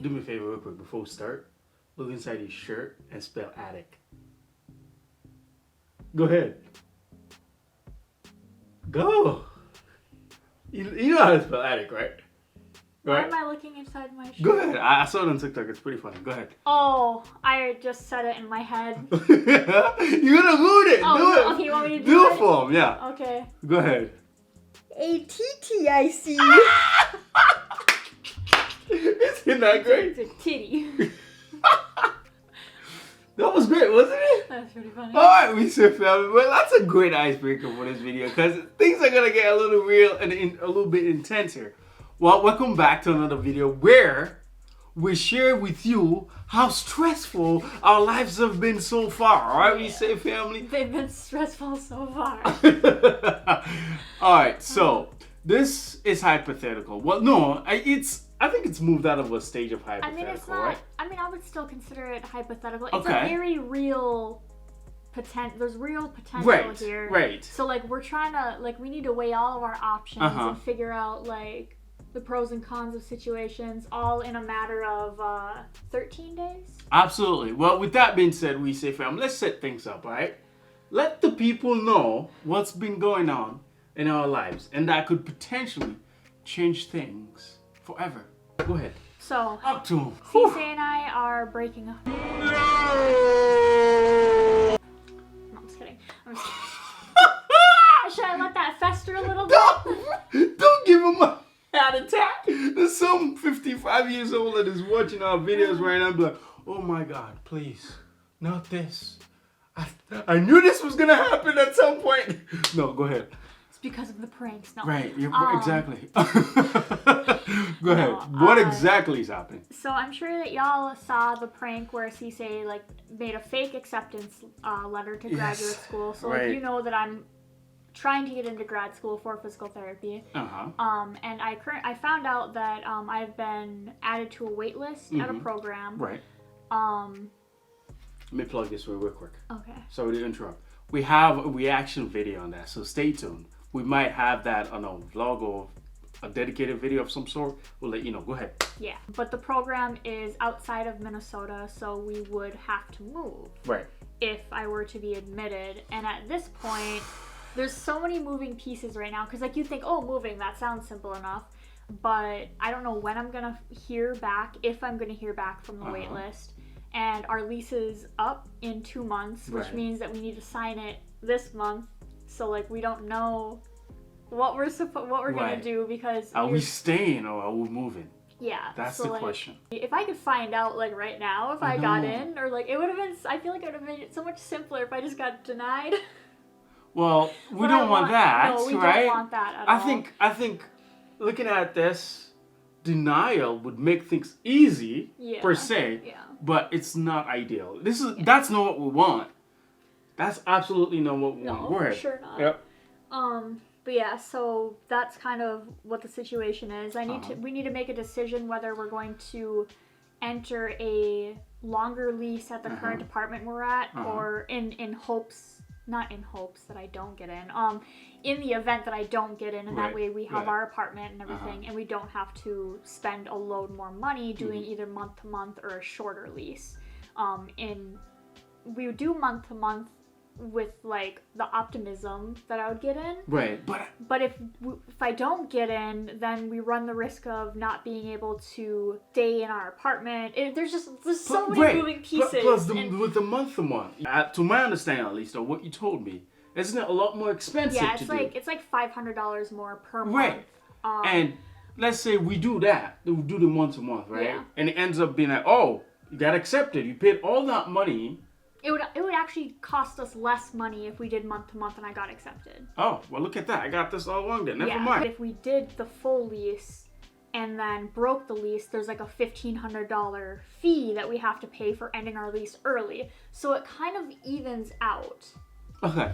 Do me a favor real quick before we start. Look inside your shirt and spell attic. Go ahead. Go. You know how to spell attic, right? Why am I looking inside my shirt? Go ahead. I saw it on TikTok. It's pretty funny. Go ahead. Oh, I just said it in my head. You're gonna ruin it. Oh, do it. okay, you want me to do it? it for him, yeah. Okay. Go ahead. A-T-T-I-C. Isn't that great? It's a titty. That was great, wasn't it? That's pretty funny. Alright, WiSay Family. Well, that's a great icebreaker for this video because things are gonna get a little real and a little bit intense here. Well, welcome back to another video where we share with you how stressful our lives have been so far. Alright, WiSay Family? They've been stressful so far. Alright, so this is hypothetical. Well, no, I think it's moved out of a stage of hypothetical, I mean, it's not. right? I mean, I would still consider it hypothetical. It's Okay. a very real potential. There's real potential here. Right. So like, we're trying to we need to weigh all of our options and figure out like the pros and cons of situations, all in a matter of 13 days. Absolutely. Well, with that being said, WiSay Family, let's set things up, right? Let the people know what's been going on in our lives, and that could potentially change things forever. Go ahead. So, Up to him. Sesay and I are breaking up. No, I'm just kidding. Should I let that fester a little bit? Don't give him a heart attack. There's some 55 years old that is watching our videos right now and be like, oh my God, please, not this. I knew this was going to happen at some point. No, go ahead. It's because of the pranks. No. Right, exactly. Go ahead. What exactly is happening? So I'm sure that y'all saw the prank where Sesay made a fake acceptance letter to graduate school. So you know that I'm trying to get into grad school for physical therapy. And I found out that I've been added to a waitlist at a program. Right. Let me plug this real quick. Okay. Sorry to interrupt. We have a reaction video on that, so stay tuned. We might have that on a vlog or a dedicated video of some sort. We'll let you know. Go ahead. Yeah, but the program is outside of Minnesota, so we would have to move. Right. If I were to be admitted. And at this point, there's so many moving pieces right now. Because you think, oh, moving, that sounds simple enough. But I don't know when I'm going to hear back, if I'm going to hear back from the wait list. And our lease is up in 2 months, which means that we need to sign it this month. So we don't know what we're gonna do because are we staying or are we moving? Yeah, that's the question. If I could find out right now if I got in, or it would have been. I feel like it would have made it so much simpler if I just got denied. Well, we don't want that, no, we right? don't want that at all. I think looking at this, denial would make things easy per se. Yeah. But it's not ideal. That's not what we want. That's absolutely not what we want. Go ahead. Sure not. Yep. But yeah, so that's kind of what the situation is. We need to make a decision whether we're going to enter a longer lease at the current apartment we're at, or in hopes, not in hopes that I don't get in the event that I don't get in, and that way we have our apartment and everything, and we don't have to spend a load more money doing either month to month or a shorter lease. We would do month to month with the optimism that I would get in. Right. But if I don't get in, then we run the risk of not being able to stay in our apartment. There's so many moving pieces. Plus with the month to month, to my understanding at least, or what you told me, isn't it a lot more expensive to do? Yeah, it's like $500 more per month. Right. And let's say we do that. We do the month to month, right? Yeah. And it ends up being oh, you got accepted. You paid all that money. It would actually cost us less money if we did month to month and I got accepted. Oh, well, look at that. I got this all along then. Never mind. But if we did the full lease and then broke the lease, there's a $1,500 fee that we have to pay for ending our lease early. So it kind of evens out. Okay.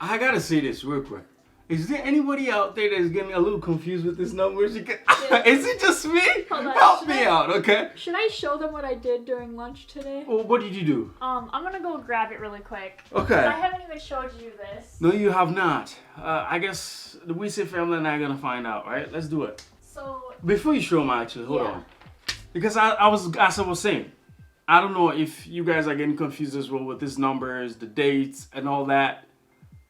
I got to say this real quick. Is there anybody out there that's getting a little confused with this number? Is it just me? Help me out, okay? Should I show them what I did during lunch today? Well, what did you do? I'm gonna go grab it really quick. Okay. I haven't even showed you this. No, you have not. I guess the WiSay family and I are gonna find out, right? Let's do it. So before you show them, actually, hold on. Because I was, as I was saying, I don't know if you guys are getting confused as well with these numbers, the dates, and all that.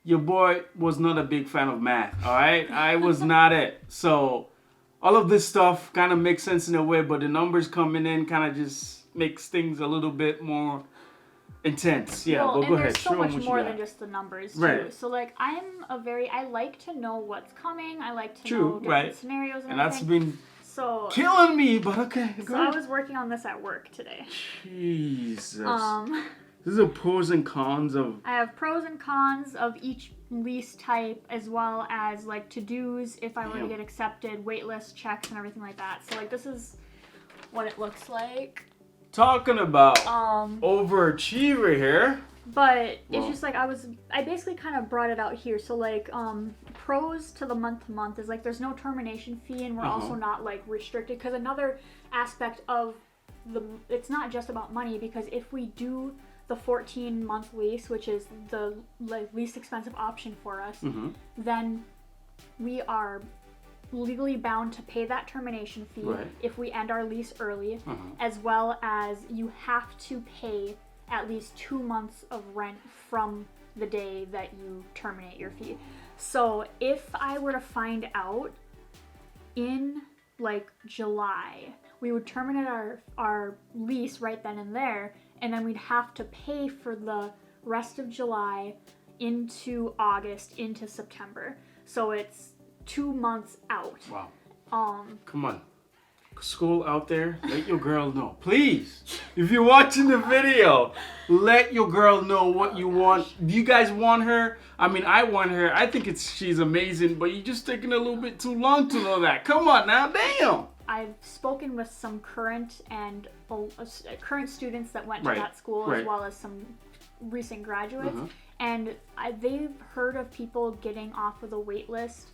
Your boy was not a big fan of math, all right? I was not it. So all of this stuff kind of makes sense in a way, but the numbers coming in kind of just makes things a little bit more intense. Yeah, well, but go ahead. There's so much more than just the numbers, too. Right. So, like, I like to know what's coming. I like to know different scenarios and that's been so killing me, but okay. So I was working on this at work today. Jesus. This is a pros and cons of... I have pros and cons of each lease type, as well as, like, to-dos if I were to get accepted, waitlist checks, and everything like that. So, like, this is what it looks like. Talking about overachiever here. But it's just like I basically kind of brought it out here. So like pros to the month is like there's no termination fee, and we're also not like restricted, because another aspect of it's not just about money, because if we do the 14-month lease, which is the least expensive option for us, then we are legally bound to pay that termination fee if we end our lease early, as well as you have to pay at least 2 months of rent from the day that you terminate your fee. So if I were to find out in like July, we would terminate our lease right then and there, and then we'd have to pay for the rest of July into August into September. So it's 2 months out. Wow. Come on. School out there, let your girl know. Please, if you're watching the video, let your girl know what you want. Do you guys want her? I mean, I want her. I think she's amazing, but you're just taking a little bit too long to know that. Come on now, damn. I've spoken with some current students that went to that school, as well as some recent graduates, and they've heard of people getting off of the wait list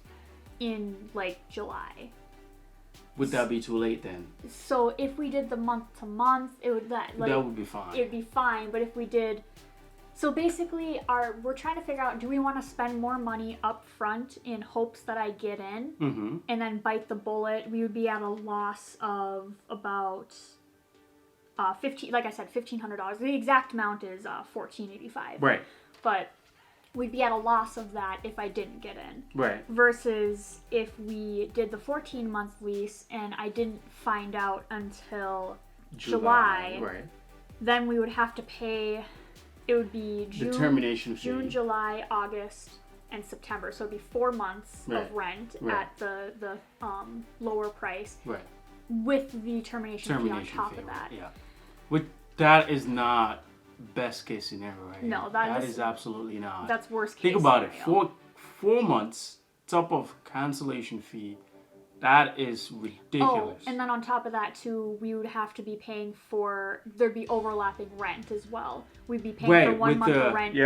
in like July. Would that be too late then? So if we did the month to month, that would be fine. It'd be fine, but if we did, so basically we're trying to figure out, do we want to spend more money up front in hopes that I get in, and then bite the bullet? We would be at a loss of about $1,500. The exact amount is $1,485. Right. But we'd be at a loss of that if I didn't get in. Right. Versus if we did the 14-month lease and I didn't find out until July, then we would have to pay, it would be June, the termination fee. June, July, August, and September. So it'd be 4 months of rent at the lower price, with the termination fee on top of that. Yeah. That is not best case scenario, right? No, that is absolutely not. That's worst case. Think about scenario. it. 4 months top of cancellation fee. That is ridiculous. Oh, and then on top of that too, we would have to be paying for, there'd be overlapping rent as well. We'd be paying for 1 month of rent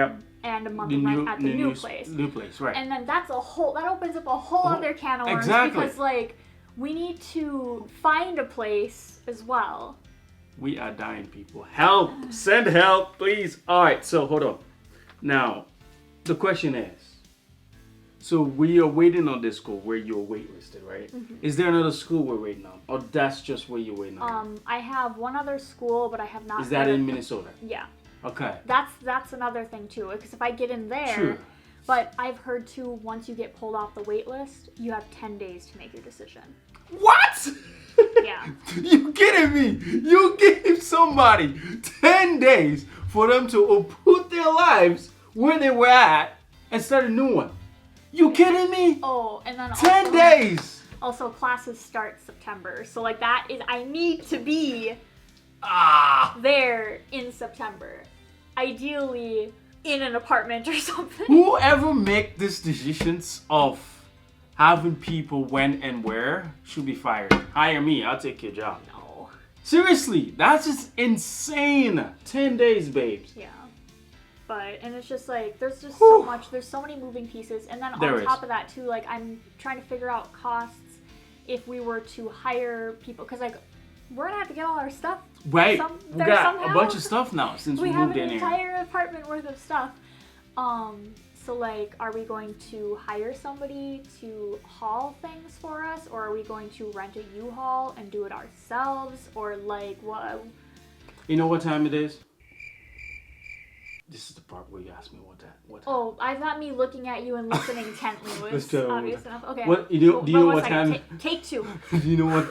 and a month of rent at the new place. New place, right. And then that opens up a whole other can of worms. Exactly. Because like we need to find a place as well. We are dying, people. Help! Send help, please. All right, so hold on. Now, the question is, so we are waiting on this school where you're waitlisted, right? Is there another school we're waiting on, or that's just where you're waiting on? I have one other school, but I have not. Is that in Minnesota? Yeah. Okay. That's another thing too, because if I get in there. True. But I've heard too, once you get pulled off the wait list, you have 10 days to make your decision. What? Yeah. You kidding me? You gave somebody 10 days for them to put their lives where they were at and start a new one. You kidding me? Oh, and then 10 days. Also, classes start September, so like that is, I need to be there in September. Ideally in an apartment or something. Whoever make these decisions of having people when and where should be fired. Hire me, I'll take your job. No. Seriously, that's just insane. 10 days, babes. Yeah. But, and it's just like, there's just so much, there's so many moving pieces. And then on top of that too, like I'm trying to figure out costs if we were to hire people, because like, we're gonna have to get all our stuff. Right. We got a bunch of stuff now since we moved in here. We have an entire apartment worth of stuff. So like, are we going to hire somebody to haul things for us, or are we going to rent a U-Haul and do it ourselves, or like what? You know what time it is? This is the part where you ask me what time. Oh, I thought me looking at you and listening intently was obvious enough. Okay. What do you know what time? Take two. Do you know what?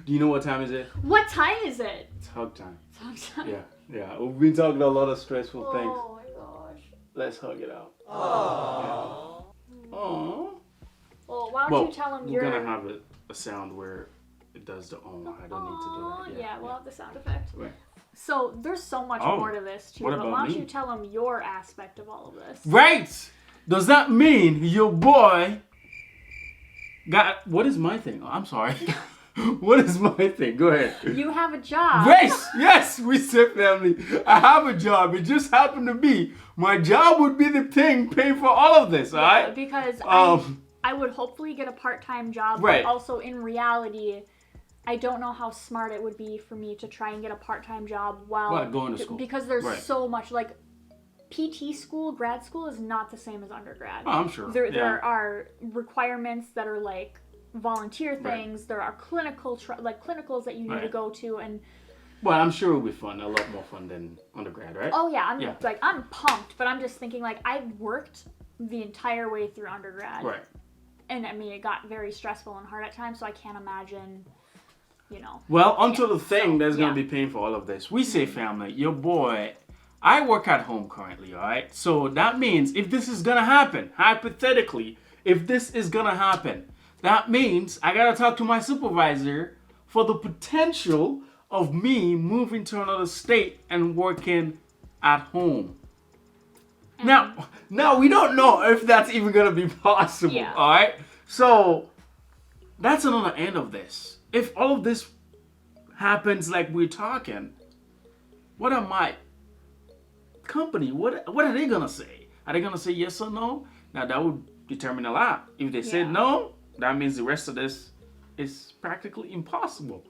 Do you know what time is it? What time is it? It's hug time. It's hug time. Yeah. We've been talking about a lot of stressful things. Oh my gosh. Let's hug it out. Aww. Yeah. Aww. Well, why don't you tell him we're gonna have a sound where it does the I don't need to do that. Yeah, we'll have the sound effect. Right. So there's so much more to this too. But why don't you tell him your aspect of all of this? Right. Does that mean your boy got? What is my thing? Oh, I'm sorry. What is my thing? Go ahead. You have a job. Yes, WiSay Family. I have a job. It just happened to be my job would be the thing paying for all of this. All right. Because I would hopefully get a part-time job, right. But also in reality, I don't know how smart it would be for me to try and get a part-time job while going to school. Because there's so much, like, PT school, grad school is not the same as undergrad. Oh, I'm sure. There are requirements that are like volunteer things. Right. There are clinicals that you need to go to, and well, I'm sure it'll be fun. A lot more fun than undergrad, right? Oh yeah, I'm pumped, but I'm just thinking like I worked the entire way through undergrad. Right. And I mean, it got very stressful and hard at times, so I can't imagine. Well, onto the thing that's going to be paying for all of this. WiSay Family, your boy, I work at home currently, all right? So that means if this is going to happen, hypothetically, if this is going to happen, that means I got to talk to my supervisor for the potential of me moving to another state and working at home. Now we don't know if that's even going to be possible, all right? So that's another end of this. If all of this happens like we're talking, what am my company? What are they gonna say? Are they gonna say yes or no? Now that would determine a lot. If they said no, that means the rest of this is practically impossible.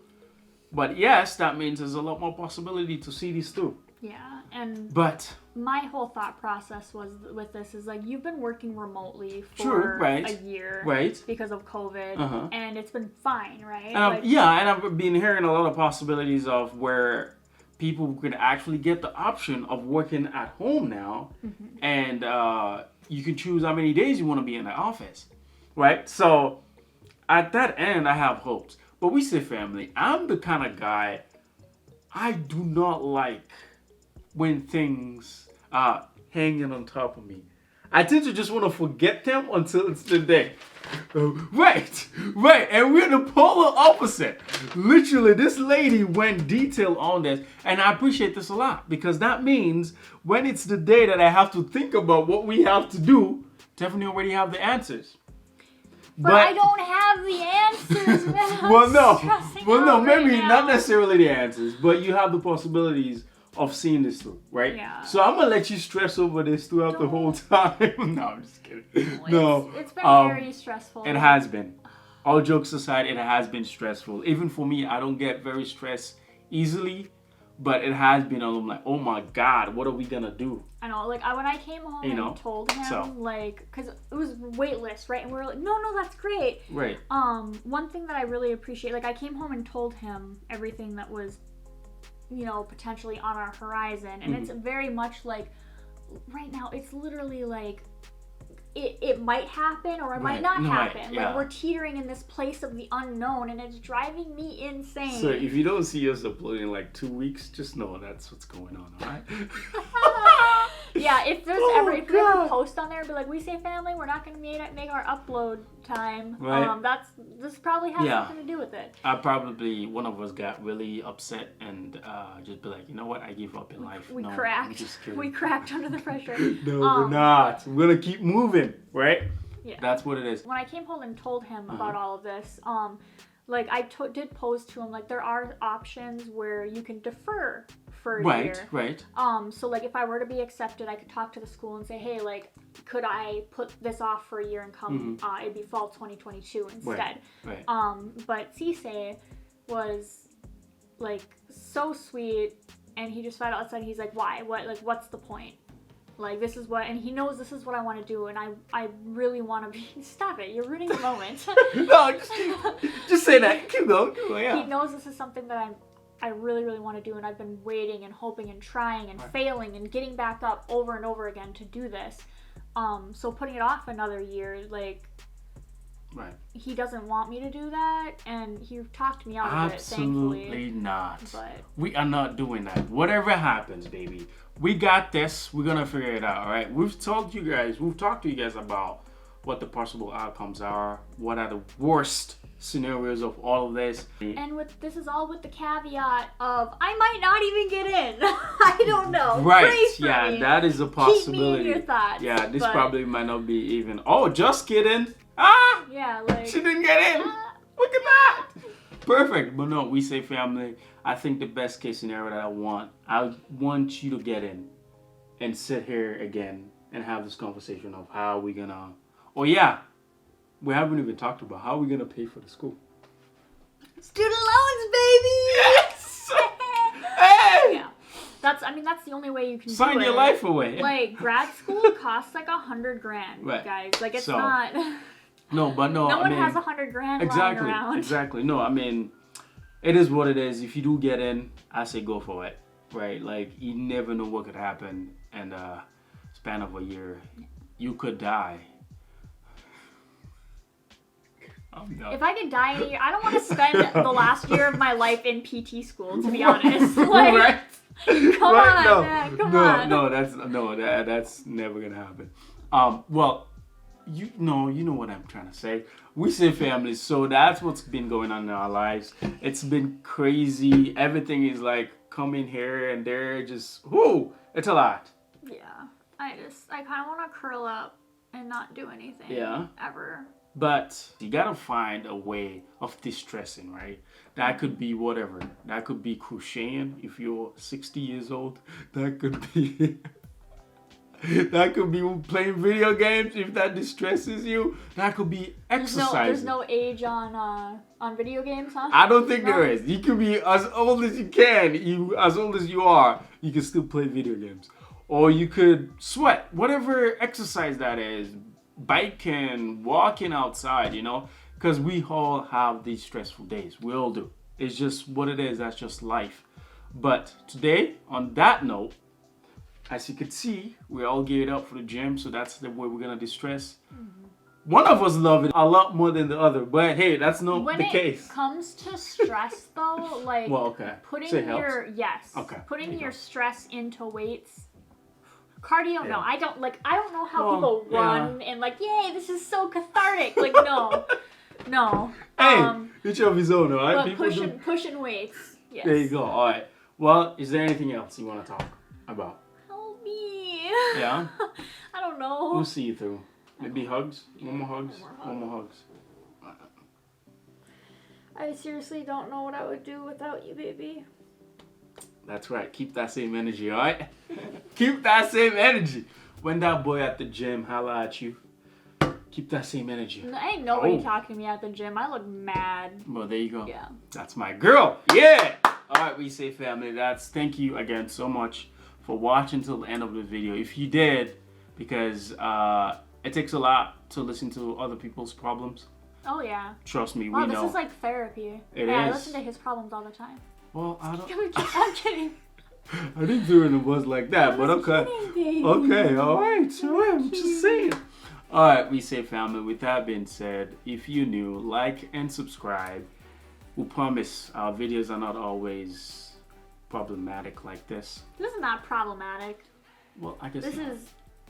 But yes, that means there's a lot more possibility to see this through. Yeah, and but my whole thought process was with this is like you've been working remotely for a year, because of COVID, and it's been fine, right? And I've been hearing a lot of possibilities of where people could actually get the option of working at home now, and you can choose how many days you want to be in the office, right? So at that end, I have hopes. But WiSay Family, I'm the kind of guy, I do not like when things are hanging on top of me. I tend to just want to forget them until it's the day. Right. And we're the polar opposite. Literally, this lady went detailed on this, and I appreciate this a lot because that means when it's the day that I have to think about what we have to do, Tiffany already have the answers. But I don't have the answers, man. Well, no, maybe not necessarily the answers, but you have the possibilities of seeing this through, right? Yeah. So I'm gonna let you stress over this throughout the whole time. No, I'm just kidding. It's been very stressful. It has been. All jokes aside, it has been stressful. Even for me, I don't get very stressed easily, but it has been. I'm like, oh my God, what are we gonna do? I know, like when I came home and told him, like, because it was Waitlist, right? And we were like, no, that's great. Right. One thing that I really appreciate, like I came home and told him everything that was, potentially on our horizon, and it's very much like right now it's literally like it might happen or it might not happen. Like we're teetering in this place of the unknown, and it's driving me insane. So if you don't see us uploading in like 2 weeks, just know that's what's going on, all right? Yeah, if there's if we ever post on there and be like, WiSay Family, we're not going to make our upload time. Right. This probably has something to do with it. One of us got really upset and just be like, you know what, I give up in life. We cracked. We cracked under the pressure. No, we're not. We're going to keep moving, right? Yeah. That's what it is. When I came home and told him about all of this, like I did pose to him, like there are options where you can defer for a year. Right. So like if I were to be accepted, I could talk to the school and say, hey, like could I put this off for a year and come? It'd be fall 2022 instead. Right. But Sesay was like so sweet, and he just found out outside. He's like, why? What's the point? Like, this is what, and he knows this is what I want to do, and I really want to be, stop it, you're ruining the moment. No, just say that. Keep going, yeah. He knows this is something that I really, really want to do, and I've been waiting and hoping and trying and failing and getting back up over and over again to do this. So putting it off another year, like, right. He doesn't want me to do that, and he talked me out of it, thankfully. Absolutely not. But we are not doing that. Whatever happens, baby, we got this. We're gonna figure it out, all right? We've talked to you guys about what the possible outcomes are, what are the worst scenarios of all of this. And this is all with the caveat of I might not even get in. I don't know. Right. Pray for Yeah, me. that is a possibility. Keep me in your thoughts. Yeah, this but, probably might not be even. Oh, just kidding. Ah! Yeah, like She didn't get in. Look at that. Perfect. But no, WiSay Family, I think the best case scenario that I want you to get in and sit here again and have this conversation of how we gonna. Oh yeah, we haven't even talked about how we gonna pay for the school. student loans, baby. Yes. Hey. Yeah. That's the only way you can Sign do your it. life away. Like, grad school costs like $100,000, Right. guys. Like, it's So, not. No, but no. No I one mean, has $100,000 lying exactly, around. exactly. No, I mean, it is what it is. If you do get in, I say go for it. Right? Like, you never know what could happen, and span of a year, you could die. I'm done. If I could die in a year, I don't want to spend the last year of my life in PT school, to be honest. Like, right? Come Right? on, No, man. Come no, on. no, that's never gonna happen. Well, you know what I'm trying to say. WiSay Family. So that's what's been going on in our lives. It's been crazy. Everything is like coming here and there. Just it's a lot. Yeah. I kind of want to curl up and not do anything. Yeah. Ever. But you gotta find a way of distressing, right? That could be whatever. That could be crocheting if you're 60 years old. That could be that could be playing video games if that distresses you. That could be exercising. There's no age on video games, huh? I don't think there is. You can be as old as you can. As old as you are, you can still play video games. Or you could sweat. Whatever exercise that is. Biking, walking outside, because we all have these stressful days. We all do. It's just what it is. That's just life. But today, on that note, as you can see, we're all geared up for the gym, so that's the way we're gonna distress. Mm-hmm. One of us love it a lot more than the other, but hey, that's not the case. When it comes to stress, though, like putting putting your stress into weights. Cardio, no, I don't know how people run and like, yay, this is so cathartic. Like, no. Hey, each of his own, all right? But pushing weights. Yes. There you go. All right. Well, is there anything else you want to talk about? Help me. Yeah. I don't know. We'll see you through. Maybe hugs. One more hugs. One more hugs. I seriously don't know what I would do without you, baby. That's right. Keep that same energy, all right? Keep that same energy. When that boy at the gym holla at you, keep that same energy. Ain't nobody talking to me at the gym. I look mad. Well, there you go. Yeah. That's my girl. Yeah. All right, WiSay Family. Thank you again so much for watching till the end of the video. If you did, because it takes a lot to listen to other people's problems. Oh, yeah. Trust me, we know. This is like therapy. It is. I listen to his problems all the time. Well, I don't... I'm kidding. I didn't do it in a buzz like that, but okay. Kidding, okay, all right. I'm just saying. All right, WiSay Family. With that being said, if you're new, like and subscribe. We promise our videos are not always problematic like this. This is not problematic. Well, I guess this is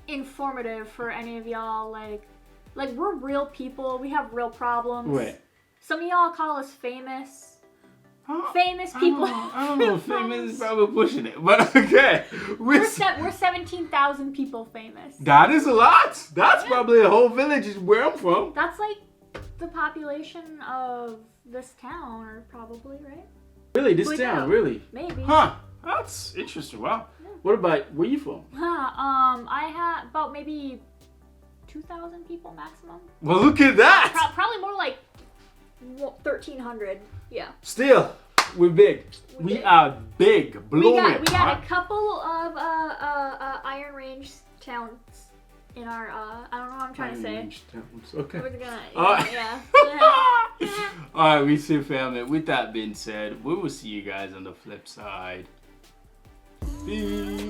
informative for any of y'all. Like we're real people. We have real problems. Right. Some of y'all call us famous. Huh? Famous people. I don't know if famous is probably pushing it, but okay. We're 17,000 people famous. That is a lot. That's probably a whole village is where I'm from. That's like the population of this town, or probably, right? Really? This town? Really? Maybe. Huh. That's interesting. Wow. Yeah. What about, where you from? I had about maybe 2,000 people maximum. Well, look at that. Probably more like 1,300. Yeah. Still, we're big. We are big. Blooming. We got a couple of Iron Range towns in our I don't know what I'm trying to say. Towns. Okay. We're gonna, Alright. yeah. Alright, WiSay Family. With that being said, we will see you guys on the flip side. Peace.